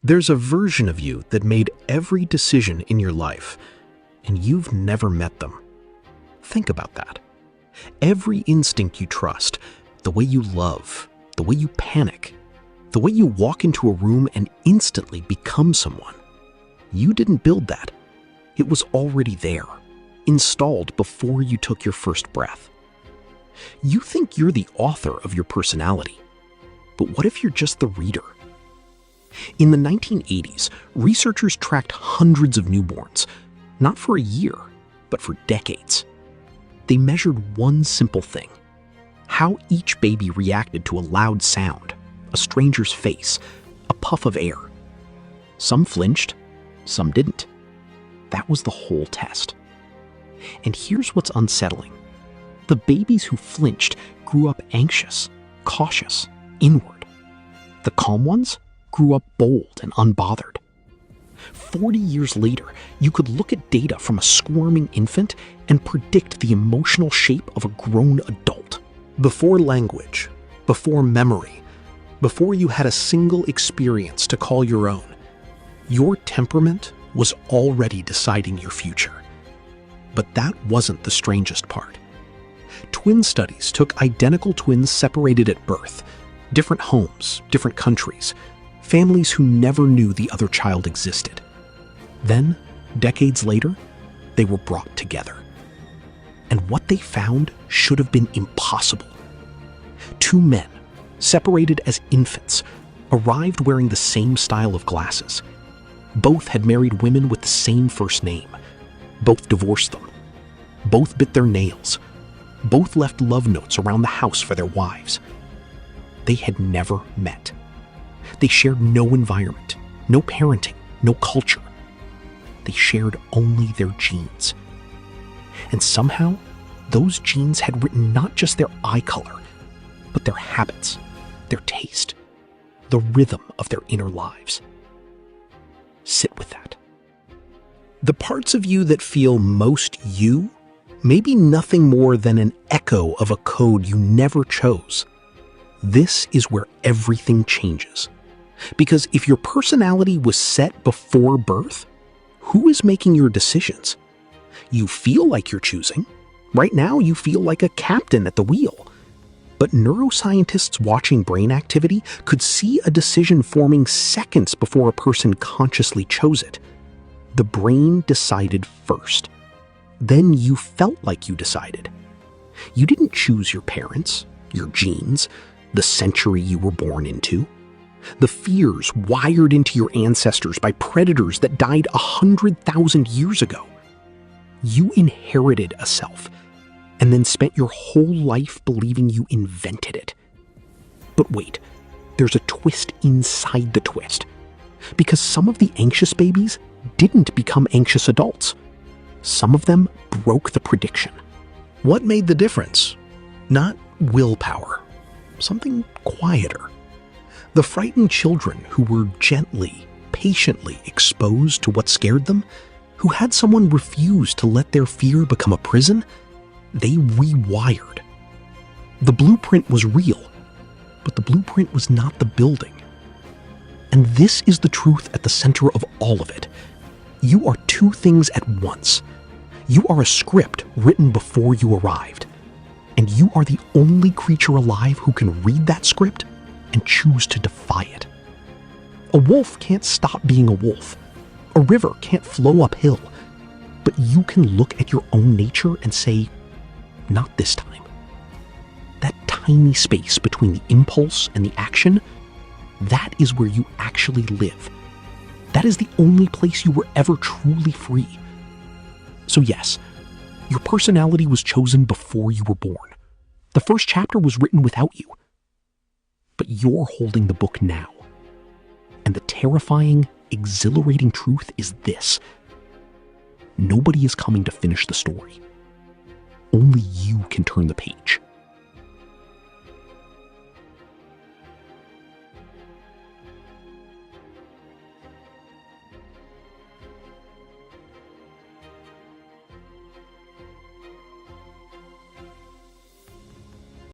There's a version of you that made every decision in your life, and you've never met them. Think about that. Every instinct you trust, the way you love, the way you panic, the way you walk into a room and instantly become someone. You didn't build that. It was already there, installed before you took your first breath. You think you're the author of your personality, but what if you're just the reader? In the 1980s, researchers tracked hundreds of newborns, not for a year, but for decades. They measured one simple thing: how each baby reacted to a loud sound, a stranger's face, a puff of air. Some flinched, some didn't. That was the whole test. And here's what's unsettling. The babies who flinched grew up anxious, cautious, inward. The calm ones grew up bold and unbothered. 40 years later, you could look at data from a squirming infant and predict the emotional shape of a grown adult. Before language, before memory, before you had a single experience to call your own, your temperament was already deciding your future. But that wasn't the strangest part. Twin studies took identical twins separated at birth, different homes, different countries, families who never knew the other child existed. Then, decades later, they were brought together. And what they found should have been impossible. Two men, separated as infants, arrived wearing the same style of glasses. Both had married women with the same first name. Both divorced them. Both bit their nails. Both left love notes around the house for their wives. They had never met. They shared no environment, no parenting, no culture. They shared only their genes. And somehow, those genes had written not just their eye color, but their habits, their taste, the rhythm of their inner lives. Sit with that. The parts of you that feel most you may be nothing more than an echo of a code you never chose. This is where everything changes. Because if your personality was set before birth, who is making your decisions? You feel like you're choosing. Right now, you feel like a captain at the wheel. But neuroscientists watching brain activity could see a decision forming seconds before a person consciously chose it. The brain decided first. Then you felt like you decided. You didn't choose your parents, your genes, the century you were born into. The fears wired into your ancestors by predators that died 100,000 years ago. You inherited a self, and then spent your whole life believing you invented it. But wait, there's a twist inside the twist. Because some of the anxious babies didn't become anxious adults. Some of them broke the prediction. What made the difference? Not willpower, something quieter. The frightened children who were gently, patiently exposed to what scared them, who had someone refuse to let their fear become a prison, they rewired. The blueprint was real, but the blueprint was not the building. And this is the truth at the center of all of it. You are two things at once. You are a script written before you arrived, and you are the only creature alive who can read that script and choose to defy it. A wolf can't stop being a wolf. A river can't flow uphill. But you can look at your own nature and say, not this time. That tiny space between the impulse and the action, that is where you actually live. That is the only place you were ever truly free. So yes, your personality was chosen before you were born. The first chapter was written without you. But you're holding the book now. And the terrifying, exhilarating truth is this: nobody is coming to finish the story. Only you can turn the page.